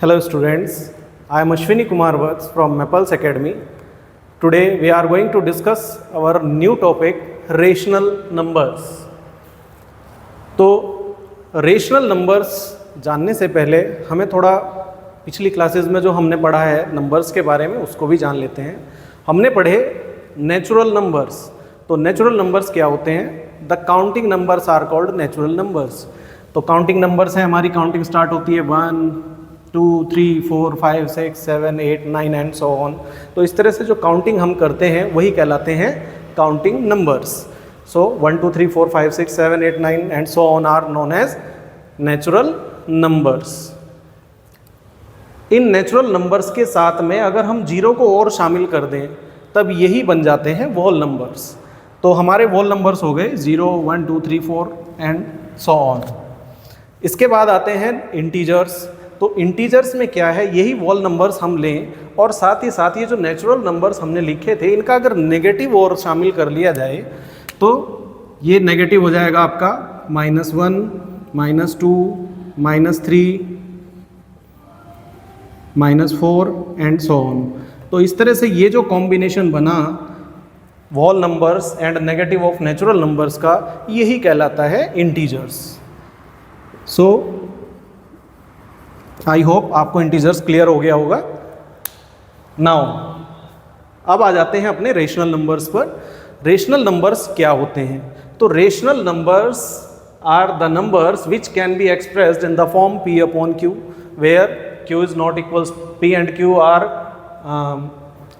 Hello students, I am Ashwini Kumar Vats from Maples Academy. Today we are going to discuss our new topic rational numbers. तो rational numbers जानने से पहले हमें थोड़ा पिछली classes में जो हमने पढ़ा है नंबर्स के बारे में उसको भी जान लेते हैं। हमने पढ़े नेचुरल नंबर्स। तो नेचुरल नंबर्स क्या होते हैं? The counting numbers are called natural numbers. तो काउंटिंग नंबर्स हैं, हमारी काउंटिंग स्टार्ट होती है 1 2 3 4 5 6 7 8 9 एंड सो ऑन। तो इस तरह से जो काउंटिंग हम करते हैं वही कहलाते हैं counting numbers. So 1 2 3 4 5 6 7 8 9 and so on are known as natural numbers. इन नेचुरल नंबर्स के साथ में अगर हम जीरो को और शामिल कर दें तब यही बन जाते हैं वोल नंबर्स। तो हमारे वोल नंबर्स हो गए 0 1 2 3 4 एंड सो ऑन। इसके बाद आते हैं इंटीजर्स। तो इंटीजर्स में क्या है, यही वोल नंबर्स हम लें और साथ ही साथ ये जो नेचुरल नंबर्स हमने लिखे थे इनका अगर नेगेटिव और शामिल कर लिया जाए तो ये नेगेटिव हो जाएगा आपका -1 -2 -3 -4 एंड सो ऑन। तो इस तरह से ये जो कॉम्बिनेशन बना whole numbers and negative of natural numbers का, यही कहलाता है इंटीजर्स। सो आई होप आपको इंटीजर्स क्लियर हो गया होगा। नाउ अब आ जाते हैं अपने रेशनल नंबर्स पर। रेशनल नंबर्स क्या होते हैं? तो rational numbers are the numbers which can be expressed in the form p upon q, where q is not equals p and q are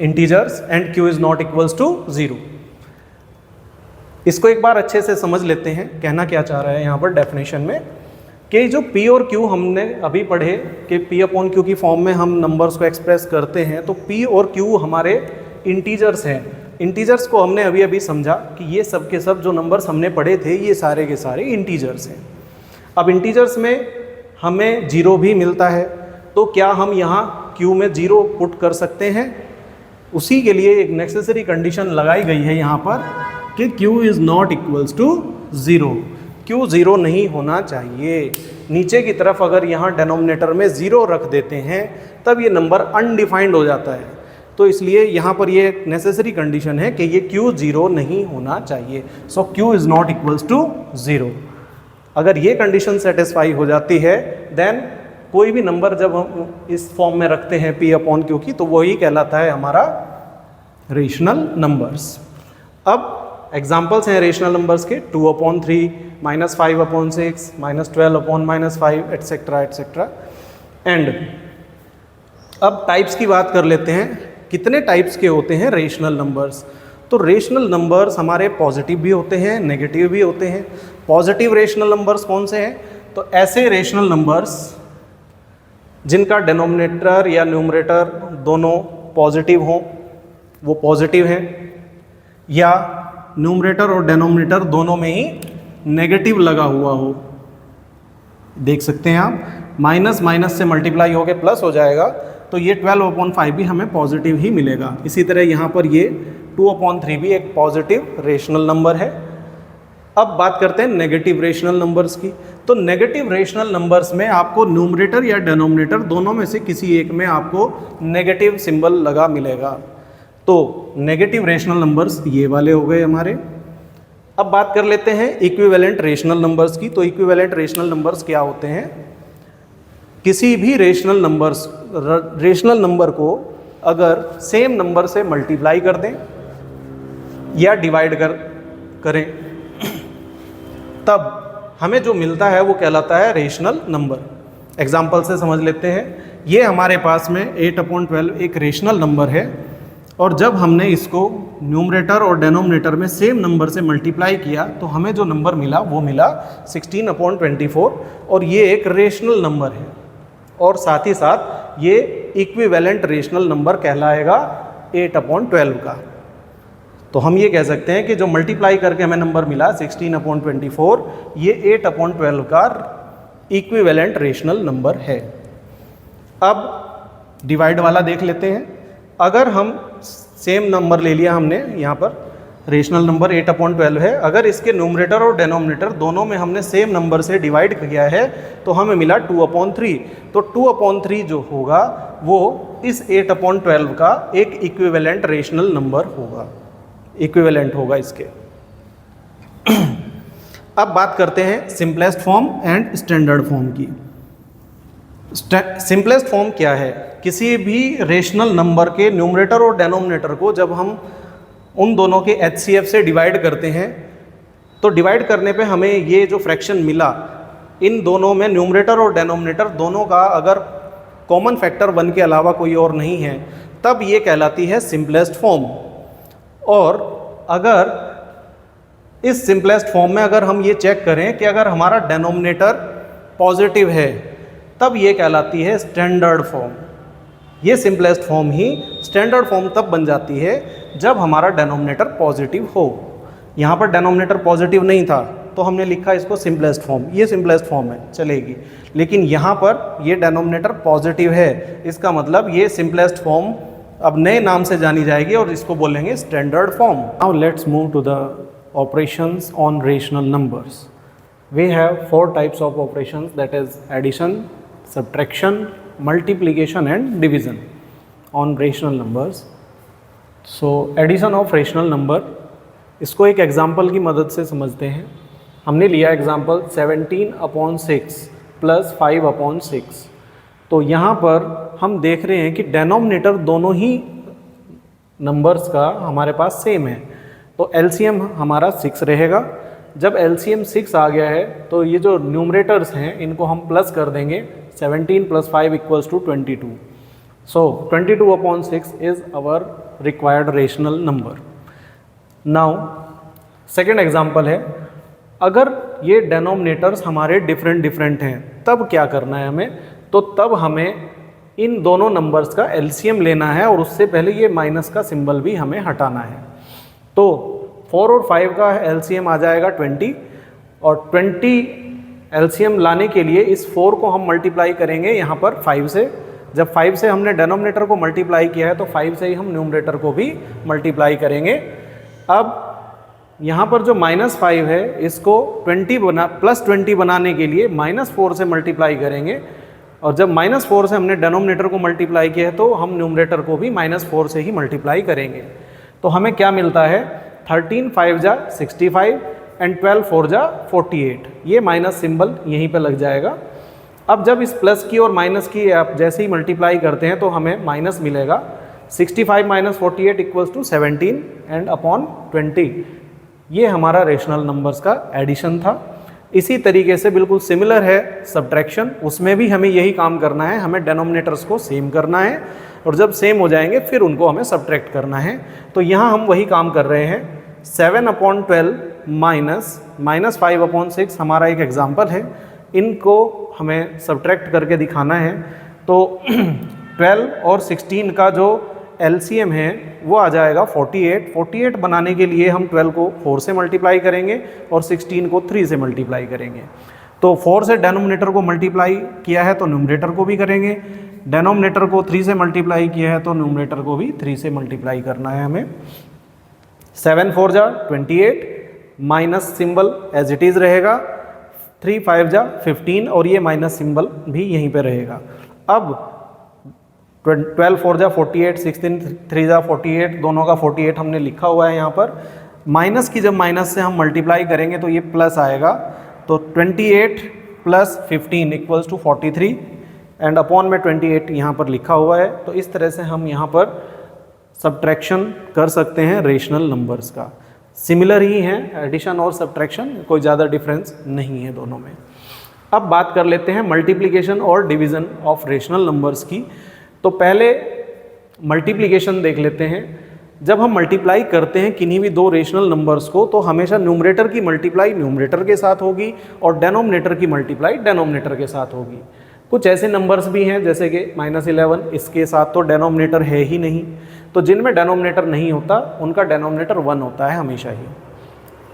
integers and q is not equals to 0। इसको एक बार अच्छे से समझ लेते हैं, कहना क्या चाह रहा है यहाँ पर डेफिनेशन में कि जो p और q हमने अभी पढ़े कि p अपॉन q की फॉर्म में हम नंबर्स को एक्सप्रेस करते हैं। तो p और q हमारे इंटीजर्स हैं। इंटीजर्स को हमने अभी अभी समझा कि ये सब के सब जो नंबर्स हमने पढ़े थे ये सारे के सारे इंटीजर्स हैं। अब इंटीजर्स में हमें 0 भी मिलता है, तो क्या हम यहाँ q में 0 पुट कर सकते हैं? उसी के लिए एक नेसेसरी कंडीशन लगाई गई है यहाँ पर कि q is not equals to 0। q 0 नहीं होना चाहिए। नीचे की तरफ अगर यहाँ डेनोमिनेटर में 0 रख देते हैं तब ये नंबर अनडिफाइंड हो जाता है। तो इसलिए यहाँ पर ये नेसेसरी कंडीशन है कि ये q 0 नहीं होना चाहिए। So q is not equals to 0। अगर ये कंडीशन सेटिस्फाई हो जाती है देन कोई भी नंबर जब हम इस फॉर्म में रखते हैं p अपॉन q की, तो वही कहलाता है हमारा रेशनल नंबर्स। अब एग्जाम्पल्स हैं रेशनल नंबर्स के 2 upon 3 -5 upon 6 -12 upon -5 etcetera etcetera. And अब टाइप्स की बात कर लेते हैं। कितने टाइप्स के होते हैं रेशनल नंबर्स? तो रेशनल नंबर्स हमारे पॉजिटिव भी होते हैं, नेगेटिव भी होते हैं। पॉजिटिव रेशनल नंबर्स कौन से हैं? तो ऐसे रेशनल नंबर्स जिनका डिनोमिनेटर या न्यूमरेटर दोनों पॉजिटिव हों, वो पॉजिटिव हैं, या न्यूमरेटर और डिनोमिनेटर दोनों में ही नेगेटिव लगा हुआ हो। देख सकते हैं आप, माइनस माइनस से मल्टीप्लाई होकर प्लस हो जाएगा, तो ये 12/5 भी हमें पॉजिटिव ही मिलेगा। इसी तरह यहाँ पर ये 2/3 भी एक पॉजिटिव रेशनल नंबर है। अब बात करते हैं नेगेटिव रेशनल नंबर्स की। तो नेगेटिव रेशनल नंबर्स में आपको न्यूमरेटर या डिनोमिनेटर दोनों में से किसी एक में आपको नेगेटिव सिंबल लगा मिलेगा। तो नेगेटिव रेशनल नंबर्स ये वाले हो गए हमारे। अब बात कर लेते हैं इक्विवेलेंट रेशनल नंबर्स की। तो इक्विवेलेंट रेशनल नंबर्स क्या होते हैं? किसी भी रेशनल नंबर को अगर सेम नंबर से मल्टीप्लाई कर दें या डिवाइड करें तब हमें जो मिलता है वो कहलाता है रेशनल नंबर। एग्जाम्पल से समझ लेते हैं। ये हमारे पास में 8/12 एक रेशनल नंबर है, और जब हमने इसको न्यूमरेटर और डेनोमिनेटर में सेम नंबर से मल्टीप्लाई किया तो हमें जो नंबर मिला वो मिला 16/24, और ये एक रेशनल नंबर है। और साथ ही साथ ये इक्विवेलेंट रेशनल नंबर कहलाएगा 8/12 का। तो हम ये कह सकते हैं कि जो मल्टीप्लाई करके हमें नंबर मिला 16/24, ये 8/12 का इक्विवेलेंट रेशनल नंबर है। अब डिवाइड वाला देख लेते हैं। अगर हम सेम नंबर ले लिया हमने यहाँ पर रेशनल नंबर 8/12 है। अगर इसके न्यूमरेटर और डेनोमिनेटर दोनों में हमने सेम नंबर से डिवाइड किया है तो हमें मिला 2/3। तो 2/3 जो होगा वो इस 8/12 का एक इक्विवेलेंट रेशनल नंबर होगा, इक्विवेलेंट होगा इसके। अब बात करते हैं simplest form and standard form की। सिंपलेस्ट फॉर्म क्या है? किसी भी रेशनल नंबर के न्यूमरेटर और डेनोमिनेटर को जब हम उन दोनों के HCF से डिवाइड करते हैं तो डिवाइड करने पे हमें ये जो फ्रैक्शन मिला, इन दोनों में न्यूमरेटर और डेनोमिनेटर दोनों का अगर कॉमन फैक्टर 1 के अलावा कोई और नहीं है तब ये कहलाती है सिंपलेस्ट फॉर्म। और अगर इस सिंपलेस्ट फॉर्म में अगर हम ये चेक करें कि अगर हमारा डेनोमिनेटर पॉजिटिव है तब ये कहलाती है स्टैंडर्ड फॉर्म। ये सिंपलेस्ट फॉर्म ही स्टैंडर्ड फॉर्म तब बन जाती है जब हमारा डेनोमिनेटर पॉजिटिव हो। यहाँ पर डेनोमिनेटर पॉजिटिव नहीं था तो हमने लिखा इसको सिंपलेस्ट फॉर्म, ये सिंपलेस्ट फॉर्म है चलेगी। लेकिन यहाँ पर ये डेनोमिनेटर पॉजिटिव है, इसका मतलब ये सिंपलेस्ट फॉर्म अब नए नाम से जानी जाएगी और इसको बोलेंगे standard form. Now let's move to the operations on rational numbers. We have 4 types of operations, that is addition, subtraction, multiplication and division on rational numbers. So addition of rational number, इसको एक example की मदद से समझते हैं। हमने लिया example 17/6 plus 5/6। तो यहाँ पर हम देख रहे हैं कि डेनोमिनेटर दोनों ही नंबर्स का हमारे पास सेम है, तो LCM हमारा 6 रहेगा। जब LCM 6 आ गया है तो ये जो न्यूमरेटर्स हैं इनको हम प्लस कर देंगे। 17 + 5 = 22. So 22/6 is our required rational number. Now second example है, अगर ये डेनोमिनेटर्स हमारे डिफरेंट हैं तब क्या करना है हमें? तो तब हमें इन दोनों नंबर्स का LCM लेना है और उससे पहले ये माइनस का सिंबल भी हमें हटाना है। तो 4 और 5 का LCM आ जाएगा 20 और 20 LCM लाने के लिए इस 4 को हम मल्टीप्लाई करेंगे यहाँ पर 5 से। जब 5 से हमने डेनोमिनेटर को मल्टीप्लाई किया है तो 5 से ही हम न्यूमरेटर को भी मल्टीप्लाई करेंगे। अब यहाँ पर जो -5 है इसको +20 बनाने के लिए -4 से मल्टीप्लाई करेंगे और जब -4 से हमने डेनोमिनेटर को मल्टीप्लाई किया है तो हम न्यूमरेटर को भी -4 से ही मल्टीप्लाई करेंगे। तो हमें क्या मिलता है? 13 5 जा 65 एंड 12 4 जा 48। ये माइनस सिंबल यहीं पे लग जाएगा। अब जब इस प्लस की और माइनस की आप जैसे ही मल्टीप्लाई करते हैं तो हमें माइनस मिलेगा। 65 - 48 = 17 एंड अपॉन 20। ये हमारा रेशनल नंबर्स का एडिशन था। इसी तरीके से बिल्कुल सिमिलर है सब्ट्रैक्शन, उसमें भी हमें यही काम करना है, हमें डेनोमिनेटर्स को सेम करना है और जब सेम हो जाएंगे फिर उनको हमें सब्ट्रैक्ट करना है। तो यहाँ हम वही काम कर रहे हैं। 7/12 माइनस 5/6 हमारा एक एग्जाम्पल है, इनको हमें सब्ट्रैक्ट करके दिखाना है। तो 12 और 16 का जो LCM है वो आ जाएगा 48। 48 बनाने के लिए हम 12 को 4 से मल्टीप्लाई करेंगे और 16 को 3 से मल्टीप्लाई करेंगे। तो 4 से डेनोमिनेटर को मल्टीप्लाई किया है तो न्यूमरेटर को भी करेंगे, डेनोमिनेटर को 3 से मल्टीप्लाई किया है तो न्यूमरेटर को भी 3 से मल्टीप्लाई करना है हमें। 7 4 जा 28, minus symbol as it is रहेगा। 3 5 जा 15 और ये माइनस सिंबल भी यहीं पे रहेगा। अब 12 4 जा 48, 16 3 जा 48, दोनों का 48 हमने लिखा हुआ है यहाँ पर। माइनस की जब माइनस से हम मल्टीप्लाई करेंगे तो ये प्लस आएगा। तो 28 + 15 = 43 एंड अपॉन में 28 यहाँ पर लिखा हुआ है। तो इस तरह से हम यहाँ पर सब्ट्रैक्शन कर सकते हैं रेशनल नंबर्स का। सिमिलर ही हैं एडिशन और सब्ट्रैक्शन, कोई ज़्यादा डिफरेंस नहीं है दोनों में। अब बात कर लेते हैं मल्टीप्लिकेशन और डिवीज़न ऑफ रेशनल नंबर्स की। तो पहले मल्टीप्लिकेशन देख लेते हैं। जब हम मल्टीप्लाई करते हैं किन्हीं भी दो रेशनल नंबर्स को तो हमेशा न्यूमरेटर की मल्टीप्लाई न्यूमरेटर के साथ होगी और डेनोमिनेटर की मल्टीप्लाई डेनोमिनेटर के साथ होगी। कुछ ऐसे नंबर्स भी हैं जैसे कि -11, इसके साथ तो डेनोमिनेटर है ही नहीं, तो जिनमें डेनोमिनेटर नहीं होता उनका डेनोमिनेटर 1 होता है हमेशा ही।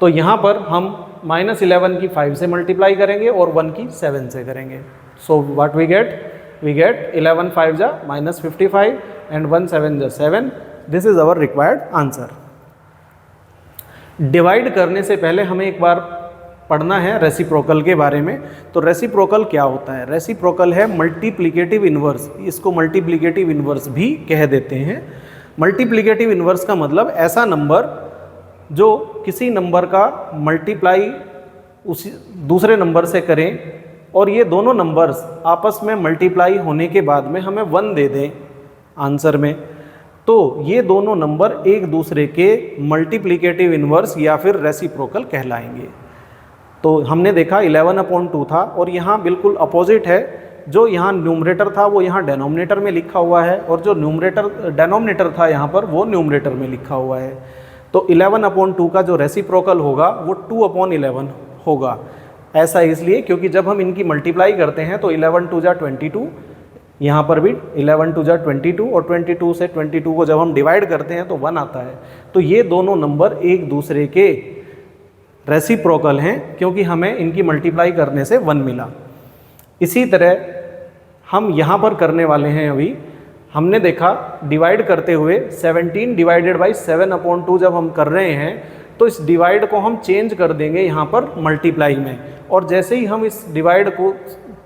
तो यहाँ पर हम -11 की 5 से मल्टीप्लाई करेंगे और 1 की 7 से करेंगे। सो व्हाट वी गेट 11 5 जा -55 एंड 1 7 जा 7। This is our required answer. Divide करने से पहले हमें एक बार पढ़ना है रेसिप्रोकल के बारे में। तो रेसिप्रोकल क्या होता है? रेसिप्रोकल है मल्टीप्लिकेटिव इन्वर्स, इसको मल्टीप्लिकेटिव इन्वर्स भी कह देते हैं। मल्टीप्लिकेटिव इन्वर्स का मतलब ऐसा नंबर जो किसी नंबर का मल्टीप्लाई उसी दूसरे नंबर से करें और ये दोनों नंबर्स आपस में मल्टीप्लाई होने के बाद में हमें 1 दे दें आंसर में, तो ये दोनों नंबर एक दूसरे के मल्टीप्लिकेटिव इन्वर्स या फिर रेसिप्रोकल कहलाएंगे। तो हमने देखा 11/2 था और यहाँ बिल्कुल अपोजिट है, जो यहाँ न्यूमरेटर था वो यहाँ डेनोमिनेटर में लिखा हुआ है और जो डेनोमिनेटर था यहाँ पर वो न्यूमरेटर में लिखा हुआ है। तो 11/2 का जो रेसिप्रोकल होगा वो 2/11 होगा। ऐसा इसलिए क्योंकि जब हम इनकी मल्टीप्लाई करते हैं तो 11 2 जा 22, यहाँ पर भी 11 2 जा 22 और 22 से 22 को जब हम डिवाइड करते हैं तो 1 आता है। तो ये दोनों नंबर एक दूसरे के रेसिप्रोकल हैं क्योंकि हमें इनकी मल्टीप्लाई करने से 1 मिला। इसी तरह हम यहाँ पर करने वाले हैं, अभी हमने देखा डिवाइड करते हुए 17 डिवाइडेड बाई 7/2 जब हम कर रहे हैं तो इस डिवाइड को हम चेंज कर देंगे यहाँ पर मल्टीप्लाई में, और जैसे ही हम इस डिवाइड को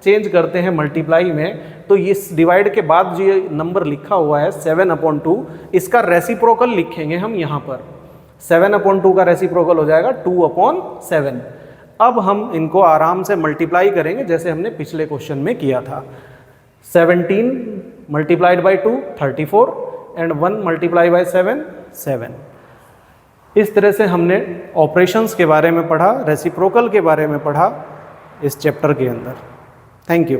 चेंज करते हैं मल्टीप्लाई में तो इस डिवाइड के बाद जो ये नंबर लिखा हुआ है 7/2 इसका रेसिप्रोकल लिखेंगे हम यहाँ पर। 7/2 का रेसिप्रोकल हो जाएगा 2/7। अब हम इनको आराम से मल्टीप्लाई करेंगे जैसे हमने पिछले क्वेश्चन में किया था। 17 multiplied by 2 34 and 1 multiply by 7 7। इस तरह से हमने ऑपरेशंस के बारे में पढ़ा, रेसिप्रोकल के बारे में पढ़ा इस चैप्टर के अंदर। Thank you.